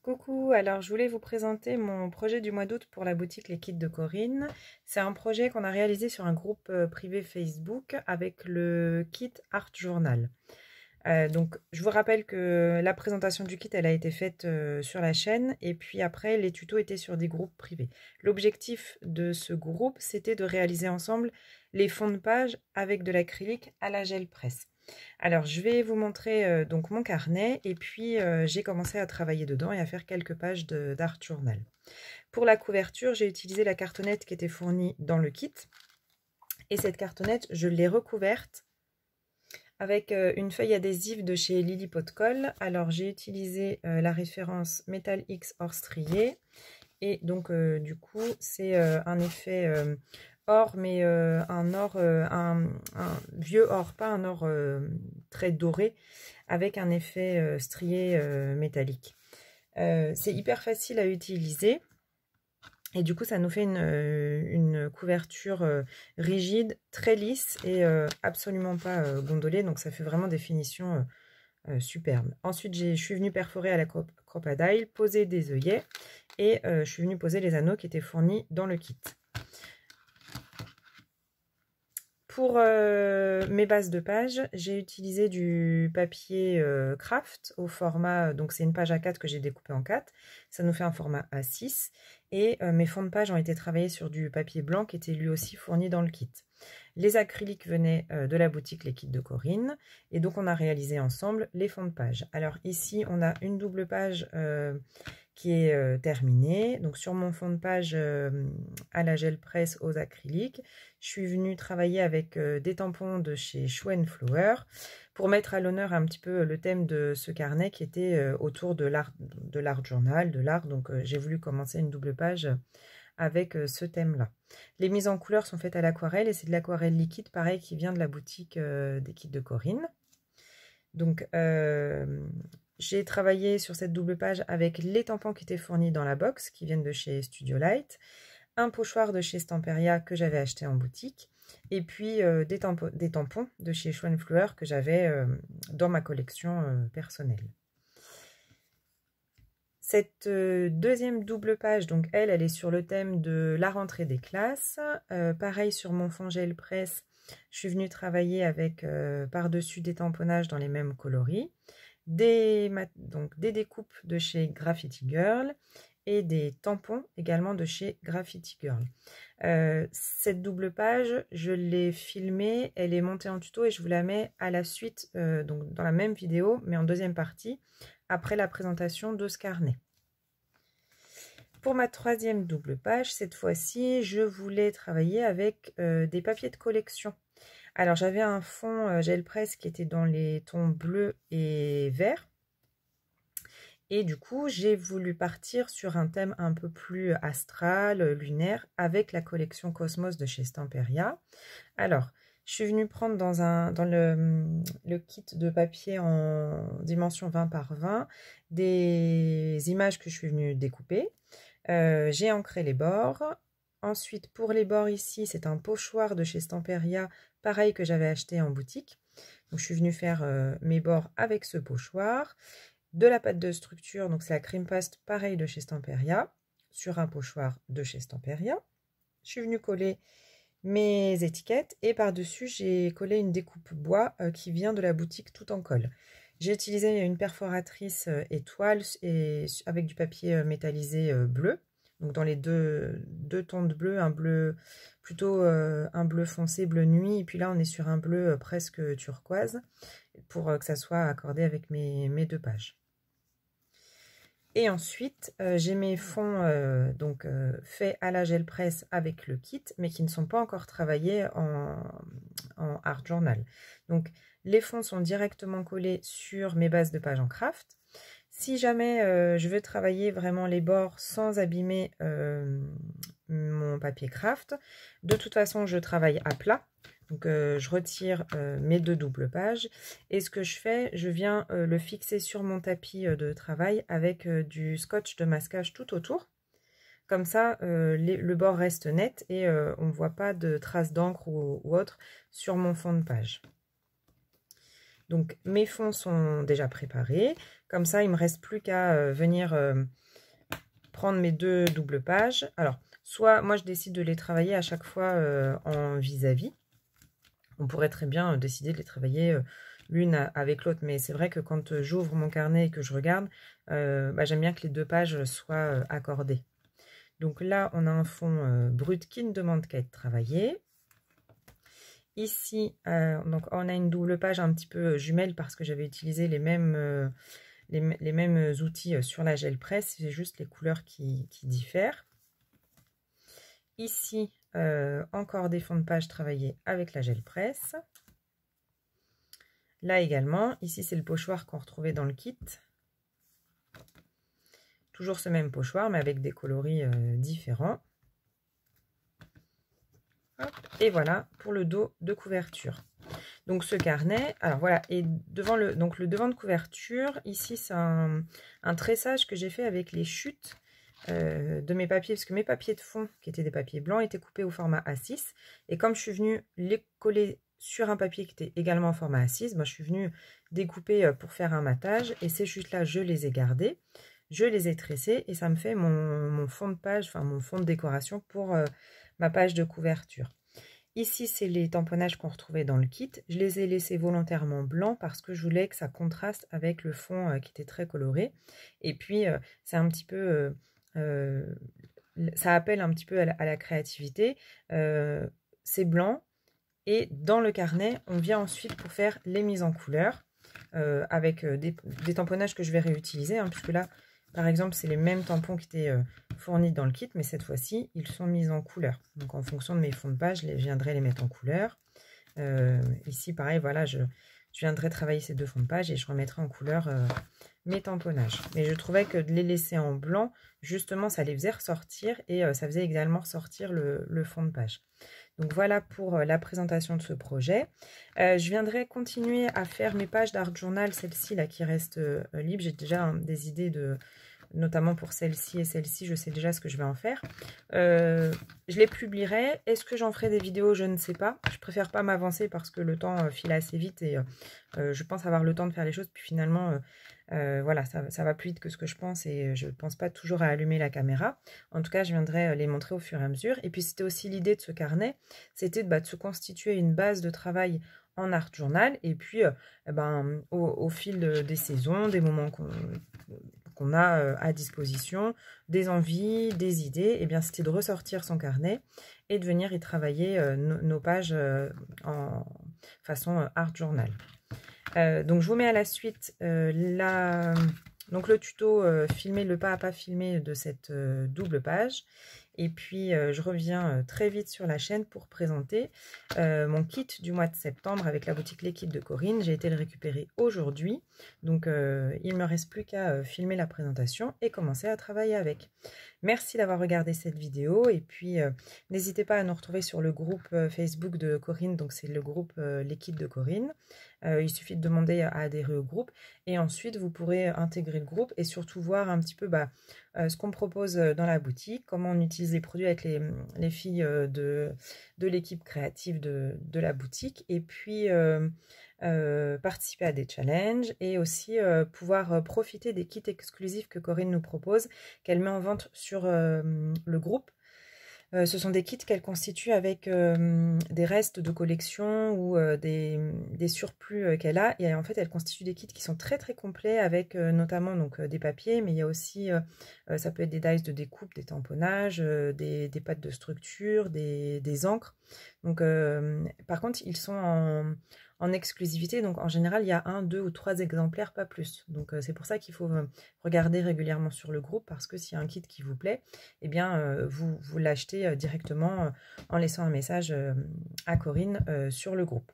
Coucou, alors je voulais vous présenter mon projet du mois d'août pour la boutique Les Kits de Corinne. C'est un projet qu'on a réalisé sur un groupe privé Facebook avec le kit Art Journal. Donc je vous rappelle que la présentation du kit elle a été faite sur la chaîne et puis après les tutos étaient sur des groupes privés. L'objectif de ce groupe c'était de réaliser ensemble les fonds de page avec de l'acrylique à la gel presse. Alors je vais vous montrer donc mon carnet et puis j'ai commencé à travailler dedans et à faire quelques pages d'Art Journal. Pour la couverture j'ai utilisé la cartonnette qui était fournie dans le kit et cette cartonnette je l'ai recouverte avec une feuille adhésive de chez Lily Pot de Colle. Alors j'ai utilisé la référence Metal X or strié et donc du coup c'est un effet or, mais un or, un vieux or, pas un or très doré, avec un effet strié métallique. C'est hyper facile à utiliser. Et du coup, ça nous fait une couverture rigide, très lisse et absolument pas gondolée. Donc, ça fait vraiment des finitions superbes. Ensuite, je suis venue perforer à la Crop-A-Dile, poser des œillets et je suis venue poser les anneaux qui étaient fournis dans le kit. Pour mes bases de page, j'ai utilisé du papier craft au format, donc c'est une page A4 que j'ai découpée en 4, ça nous fait un format A6 et mes fonds de page ont été travaillés sur du papier blanc qui était lui aussi fourni dans le kit. Les acryliques venaient de la boutique Les Kits de Corinne et donc on a réalisé ensemble les fonds de page. Alors ici on a une double page qui est terminée. Donc sur mon fond de page à la gel presse aux acryliques, je suis venue travailler avec des tampons de chez Show & Flower pour mettre à l'honneur un petit peu le thème de ce carnet qui était autour de l'art journal, de l'art. Donc j'ai voulu commencer une double page avec ce thème-là. Les mises en couleur sont faites à l'aquarelle et c'est de l'aquarelle liquide, pareil, qui vient de la boutique des Kits de Corinne. Donc j'ai travaillé sur cette double page avec les tampons qui étaient fournis dans la box, qui viennent de chez Studio Light, un pochoir de chez Stamperia que j'avais acheté en boutique, et puis des tampons de chez Show & Flower que j'avais dans ma collection personnelle. Cette deuxième double page, donc elle est sur le thème de la rentrée des classes. Pareil sur mon fond gel presse, je suis venue travailler avec par-dessus des tamponnages dans les mêmes coloris, des découpes de chez Graffiti Girl et des tampons également de chez Graffiti Girl. Cette double page, je l'ai filmée, elle est montée en tuto et je vous la mets à la suite, donc dans la même vidéo, mais en deuxième partie, après la présentation de ce carnet. Pour ma troisième double page, cette fois-ci, je voulais travailler avec des papiers de collection. Alors, j'avais un fond gel presse qui était dans les tons bleus et verts. Et du coup, j'ai voulu partir sur un thème un peu plus astral, lunaire, avec la collection Cosmos de chez Stamperia. Alors, je suis venue prendre dans le kit de papier en dimension 20 par 20 des images que je suis venue découper. J'ai ancré les bords. Ensuite, pour les bords ici, c'est un pochoir de chez Stamperia, pareil que j'avais acheté en boutique. Donc, je suis venue faire mes bords avec ce pochoir. De la pâte de structure, donc c'est la cream paste, pareil de chez Stamperia, sur un pochoir de chez Stamperia. Je suis venue coller mes étiquettes et par-dessus, j'ai collé une découpe bois qui vient de la boutique Tout en Colle. J'ai utilisé une perforatrice étoile et avec du papier métallisé bleu. Donc dans les deux tons de bleu, un bleu plutôt un bleu foncé, bleu nuit, et puis là on est sur un bleu presque turquoise pour que ça soit accordé avec mes deux pages. Et ensuite, j'ai mes fonds faits à la gel presse avec le kit, mais qui ne sont pas encore travaillés en Art Journal. Donc, les fonds sont directement collés sur mes bases de page en craft. Si jamais je veux travailler vraiment les bords sans abîmer mon papier craft, de toute façon, je travaille à plat. Donc, je retire mes deux doubles pages et ce que je fais, je viens le fixer sur mon tapis de travail avec du scotch de masquage tout autour. Comme ça, le bord reste net et on ne voit pas de traces d'encre ou autre sur mon fond de page. Donc mes fonds sont déjà préparés. Comme ça, il ne me reste plus qu'à venir prendre mes 2 doubles pages. Alors, soit moi je décide de les travailler à chaque fois en vis-à-vis. On pourrait très bien décider de les travailler l'une avec l'autre, mais c'est vrai que quand j'ouvre mon carnet et que je regarde, j'aime bien que les 2 pages soient accordées. Donc là, on a un fond brut qui ne demande qu'à être travaillé. Ici, donc on a une double page un petit peu jumelle parce que j'avais utilisé les mêmes outils sur la gel presse, c'est juste les couleurs qui diffèrent. Ici, encore des fonds de page travaillés avec la gel presse. Là également, ici c'est le pochoir qu'on retrouvait dans le kit. Toujours ce même pochoir, mais avec des coloris différents. Hop, et voilà pour le dos de couverture. Donc ce carnet, alors voilà, et devant le devant de couverture, ici c'est un tressage que j'ai fait avec les chutes de mes papiers, parce que mes papiers de fond, qui étaient des papiers blancs, étaient coupés au format A6. Et comme je suis venue les coller sur un papier qui était également en format A6, je suis venue découper pour faire un matage, et ces chutes-là, je les ai gardées, je les ai tressées, et ça me fait mon fond de page, enfin mon fond de décoration pour ma page de couverture. Ici, c'est les tamponnages qu'on retrouvait dans le kit. Je les ai laissés volontairement blancs parce que je voulais que ça contraste avec le fond qui était très coloré. Et puis, c'est un petit peu... ça appelle un petit peu à la créativité. C'est blanc. Et dans le carnet, on vient ensuite pour faire les mises en couleur avec des tamponnages que je vais réutiliser. Puisque là, par exemple, c'est les mêmes tampons qui étaient fournis dans le kit, mais cette fois-ci, ils sont mis en couleur. Donc, en fonction de mes fonds de page, je viendrai les mettre en couleur. Ici, pareil, voilà, je viendrai travailler ces 2 fonds de page et je remettrai en couleur mes tamponnages. Mais je trouvais que de les laisser en blanc, justement, ça les faisait ressortir et ça faisait également ressortir le fond de page. Donc voilà pour la présentation de ce projet. Je viendrai continuer à faire mes pages d'art journal, celle-ci là qui reste libre. J'ai déjà des idées notamment pour celle-ci et celle-ci, je sais déjà ce que je vais en faire. Je les publierai. Est-ce que j'en ferai des vidéos? Je ne sais pas. Je préfère pas m'avancer parce que le temps file assez vite et je pense avoir le temps de faire les choses. Puis finalement, voilà, ça va plus vite que ce que je pense et je ne pense pas toujours à allumer la caméra. En tout cas, je viendrai les montrer au fur et à mesure. Et puis, c'était aussi l'idée de ce carnet, c'était de se constituer une base de travail en art journal. Et puis, au fil des saisons, des moments qu'on a à disposition, des envies, des idées, et bien c'était de ressortir son carnet et de venir y travailler nos pages en façon art journal. Donc je vous mets à la suite donc le tuto filmé, le pas à pas filmé de cette double page. Et puis, je reviens très vite sur la chaîne pour présenter mon kit du mois de septembre avec la boutique Les Kits de Corinne. J'ai été le récupérer aujourd'hui. Donc, il ne me reste plus qu'à filmer la présentation et commencer à travailler avec. Merci d'avoir regardé cette vidéo. Et puis, n'hésitez pas à nous retrouver sur le groupe Facebook de Corinne. Donc, c'est le groupe Les Kits de Corinne. Il suffit de demander à adhérer au groupe. Et ensuite, vous pourrez intégrer le groupe et surtout voir un petit peu ce qu'on propose dans la boutique, comment on utilise les produits avec les filles de l'équipe créative de la boutique, et puis participer à des challenges et aussi pouvoir profiter des kits exclusifs que Corinne nous propose, qu'elle met en vente sur le groupe. Ce sont des kits qu'elle constitue avec des restes de collection ou des surplus qu'elle a. Et en fait, elle constitue des kits qui sont très très complets avec notamment des papiers, mais il y a aussi, ça peut être des dies de découpe, des tamponnages, des pâtes de structure, des encres. Donc, par contre, ils sont en exclusivité, donc en général il y a 1, 2 ou 3 exemplaires, pas plus. Donc c'est pour ça qu'il faut regarder régulièrement sur le groupe, parce que s'il y a un kit qui vous plaît, eh bien vous l'achetez directement en laissant un message à Corinne sur le groupe.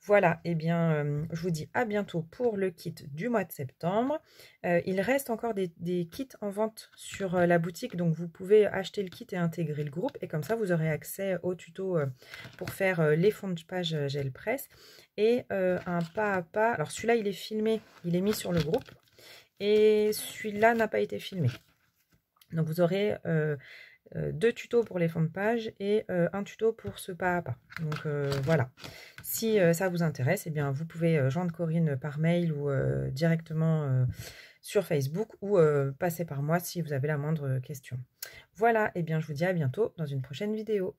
Voilà, eh bien, je vous dis à bientôt pour le kit du mois de septembre. Il reste encore des kits en vente sur la boutique, donc vous pouvez acheter le kit et intégrer le groupe. Et comme ça, vous aurez accès au tuto pour faire les fonds de page gel presse. Et un pas à pas, alors celui-là, il est filmé, il est mis sur le groupe. Et celui-là n'a pas été filmé. Donc vous aurez 2 tutos pour les fonds de page et un tuto pour ce pas à pas. Donc voilà, si ça vous intéresse, eh bien, vous pouvez joindre Corinne par mail ou directement sur Facebook ou passer par moi si vous avez la moindre question. Voilà, et bien je vous dis à bientôt dans une prochaine vidéo.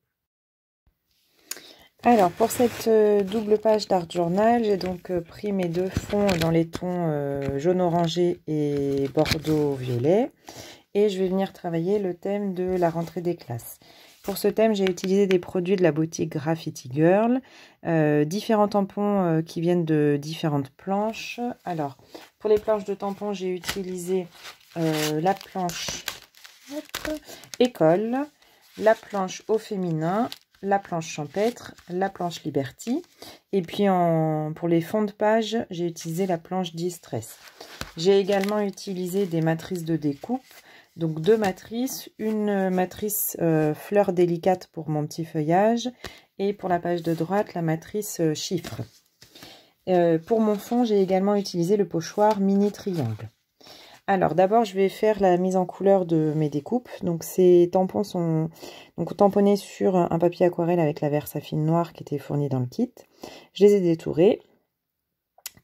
Alors pour cette double page d'Art Journal, j'ai donc pris mes 2 fonds dans les tons jaune orangé et bordeaux violet et je vais venir travailler le thème de la rentrée des classes. Pour ce thème, j'ai utilisé des produits de la boutique Graffiti Girl, différents tampons qui viennent de différentes planches. Alors, pour les planches de tampons, j'ai utilisé la planche école, la planche au féminin, la planche champêtre, la planche Liberty. Et puis pour les fonds de page, j'ai utilisé la planche Distress. J'ai également utilisé des matrices de découpe. Donc 2 matrices, une matrice fleur délicate pour mon petit feuillage et pour la page de droite, la matrice chiffres. Pour mon fond, j'ai également utilisé le pochoir mini triangle. Alors d'abord, je vais faire la mise en couleur de mes découpes. Donc ces tampons sont donc tamponnés sur un papier aquarelle avec la Versafine noire qui était fournie dans le kit. Je les ai détourés.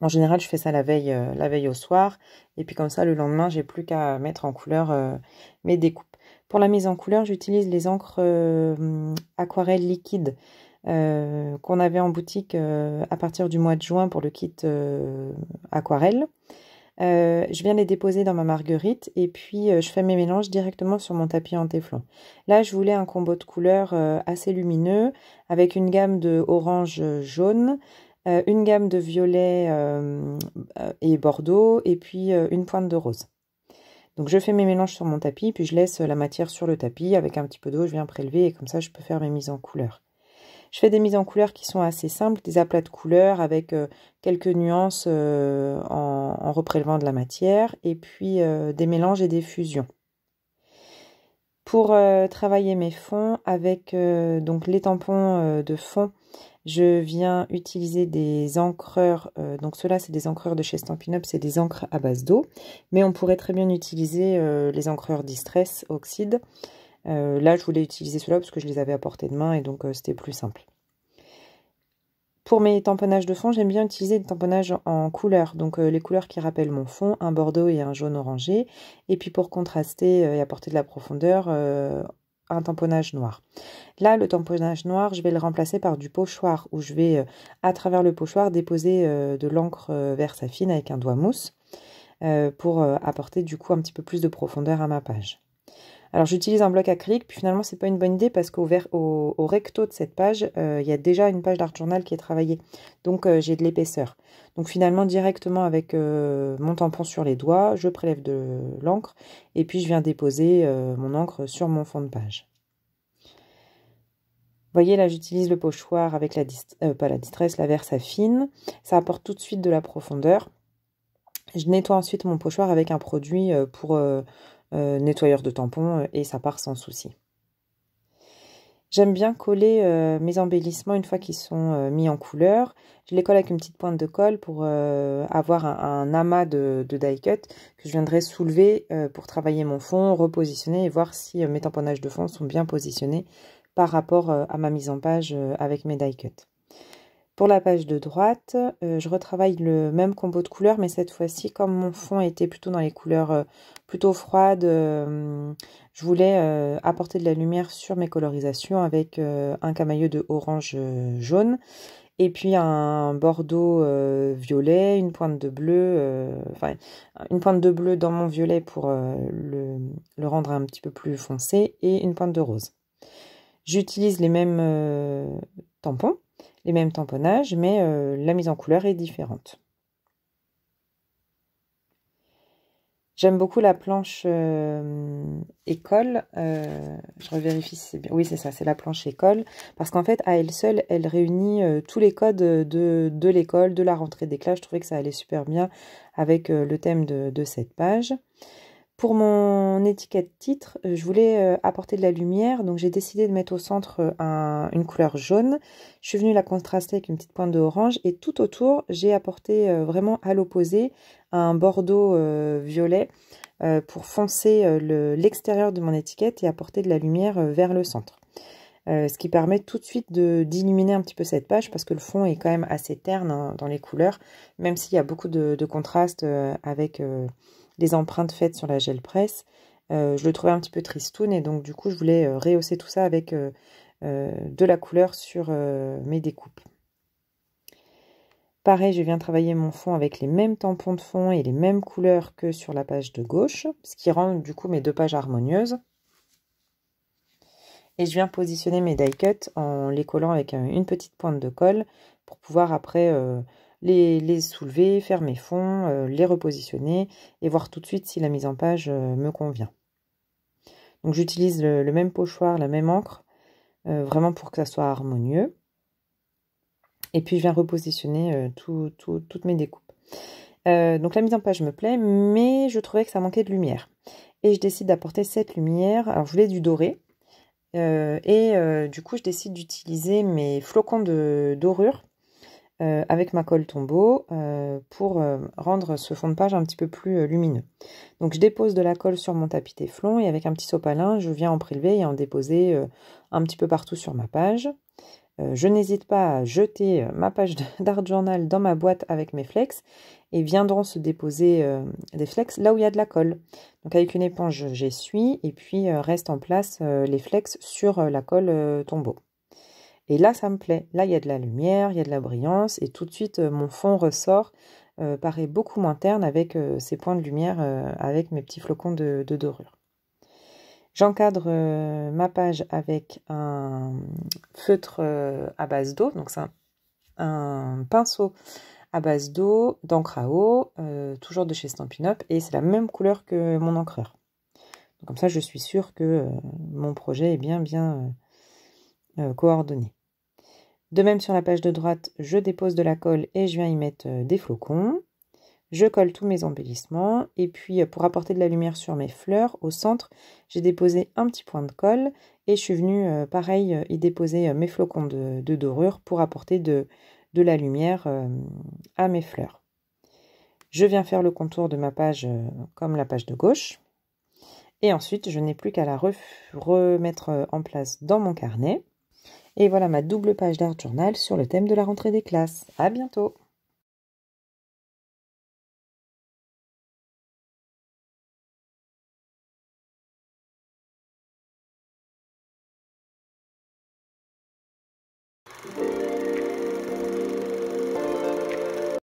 En général, je fais ça la veille au soir. Et puis comme ça, le lendemain, j'ai plus qu'à mettre en couleur mes découpes. Pour la mise en couleur, j'utilise les encres aquarelles liquides qu'on avait en boutique à partir du mois de juin pour le kit aquarelle. Je viens les déposer dans ma marguerite et puis je fais mes mélanges directement sur mon tapis en téflon. Là, je voulais un combo de couleurs assez lumineux avec une gamme de orange jaune, une gamme de violet et bordeaux et puis une pointe de rose. Donc je fais mes mélanges sur mon tapis, puis je laisse la matière sur le tapis avec un petit peu d'eau, je viens prélever et comme ça je peux faire mes mises en couleur. Je fais des mises en couleur qui sont assez simples, des aplats de couleurs avec quelques nuances en reprélevant de la matière et puis des mélanges et des fusions. Pour travailler mes fonds avec donc les tampons de fond, je viens utiliser des encreurs, donc ceux-là c'est des encreurs de chez Stampin' Up, c'est des encres à base d'eau, mais on pourrait très bien utiliser les encreurs Distress Oxyde. Là je voulais utiliser ceux-là parce que je les avais à portée de main et donc c'était plus simple. Pour mes tamponnages de fond, j'aime bien utiliser des tamponnages en couleurs, donc les couleurs qui rappellent mon fond, un bordeaux et un jaune orangé, et puis pour contraster et apporter de la profondeur, un tamponnage noir. Là, le tamponnage noir, je vais le remplacer par du pochoir, où je vais, à travers le pochoir, déposer de l'encre Versafine avec un doigt mousse, pour apporter du coup un petit peu plus de profondeur à ma page. Alors j'utilise un bloc acrylique, puis finalement c'est pas une bonne idée parce qu'au recto de cette page, il y a déjà une page d'Art Journal qui est travaillée. Donc j'ai de l'épaisseur. Donc finalement directement avec mon tampon sur les doigts, je prélève de l'encre et puis je viens déposer mon encre sur mon fond de page. Vous voyez là j'utilise le pochoir avec la Versafine. Ça apporte tout de suite de la profondeur. Je nettoie ensuite mon pochoir avec un produit pour nettoyeur de tampons et ça part sans souci. J'aime bien coller mes embellissements une fois qu'ils sont mis en couleur. Je les colle avec une petite pointe de colle pour avoir un amas de die cut que je viendrai soulever pour travailler mon fond, repositionner et voir si mes tamponnages de fond sont bien positionnés par rapport à ma mise en page avec mes die cut. Pour la page de droite, je retravaille le même combo de couleurs, mais cette fois-ci, comme mon fond était plutôt dans les couleurs plutôt froides, je voulais apporter de la lumière sur mes colorisations avec un camailleux de orange jaune, et puis un bordeaux violet, une pointe de bleu, une pointe de bleu dans mon violet pour le rendre un petit peu plus foncé, et une pointe de rose. J'utilise les mêmes tampons, les mêmes tamponnages, mais la mise en couleur est différente. J'aime beaucoup la planche école. Je revérifie si c'est bien. Oui, c'est ça, c'est la planche école. Parce qu'en fait, à elle seule, elle réunit tous les codes de l'école, de la rentrée des classes. Je trouvais que ça allait super bien avec le thème de cette page. Pour mon étiquette titre, je voulais apporter de la lumière, donc j'ai décidé de mettre au centre une couleur jaune. Je suis venue la contraster avec une petite pointe d'orange et tout autour, j'ai apporté vraiment à l'opposé un bordeaux violet pour foncer l'extérieur de mon étiquette et apporter de la lumière vers le centre. Ce qui permet tout de suite d'illuminer un petit peu cette page parce que le fond est quand même assez terne dans les couleurs, même s'il y a beaucoup de contraste avec les empreintes faites sur la gel presse. Je le trouvais un petit peu tristoun et donc du coup je voulais rehausser tout ça avec de la couleur sur mes découpes. Pareil, je viens travailler mon fond avec les mêmes tampons de fond et les mêmes couleurs que sur la page de gauche, ce qui rend du coup mes deux pages harmonieuses. Et je viens positionner mes die cuts en les collant avec une petite pointe de colle pour pouvoir après les soulever, faire mes fonds, les repositionner et voir tout de suite si la mise en page me convient. Donc j'utilise le même pochoir, la même encre, vraiment pour que ça soit harmonieux. Et puis je viens repositionner toutes mes découpes. Donc la mise en page me plaît, mais je trouvais que ça manquait de lumière. Et je décide d'apporter cette lumière. Alors je voulais du doré. Du coup je décide d'utiliser mes flocons de dorure avec ma colle tombeau pour rendre ce fond de page un petit peu plus lumineux. Donc je dépose de la colle sur mon tapis téflon et avec un petit sopalin, je viens en prélever et en déposer un petit peu partout sur ma page. Je n'hésite pas à jeter ma page d'Art Journal dans ma boîte avec mes flex et viendront se déposer des flex là où il y a de la colle. Donc avec une éponge, j'essuie et puis reste en place les flex sur la colle tombeau. Et là, ça me plaît. Là, il y a de la lumière, il y a de la brillance et tout de suite, mon fond ressort, paraît beaucoup moins terne avec ces points de lumière avec mes petits flocons de dorure. J'encadre ma page avec un feutre à base d'eau, donc c'est un pinceau à base d'eau, d'encre à eau, toujours de chez Stampin' Up, et c'est la même couleur que mon encreur. Donc, comme ça, je suis sûre que mon projet est bien coordonné. De même, sur la page de droite, je dépose de la colle et je viens y mettre des flocons. Je colle tous mes embellissements et puis pour apporter de la lumière sur mes fleurs, au centre, j'ai déposé un petit point de colle et je suis venue, pareil, y déposer mes flocons de dorure pour apporter de la lumière à mes fleurs. Je viens faire le contour de ma page comme la page de gauche et ensuite je n'ai plus qu'à la remettre en place dans mon carnet. Et voilà ma double page d'Art Journal sur le thème de la rentrée des classes. À bientôt!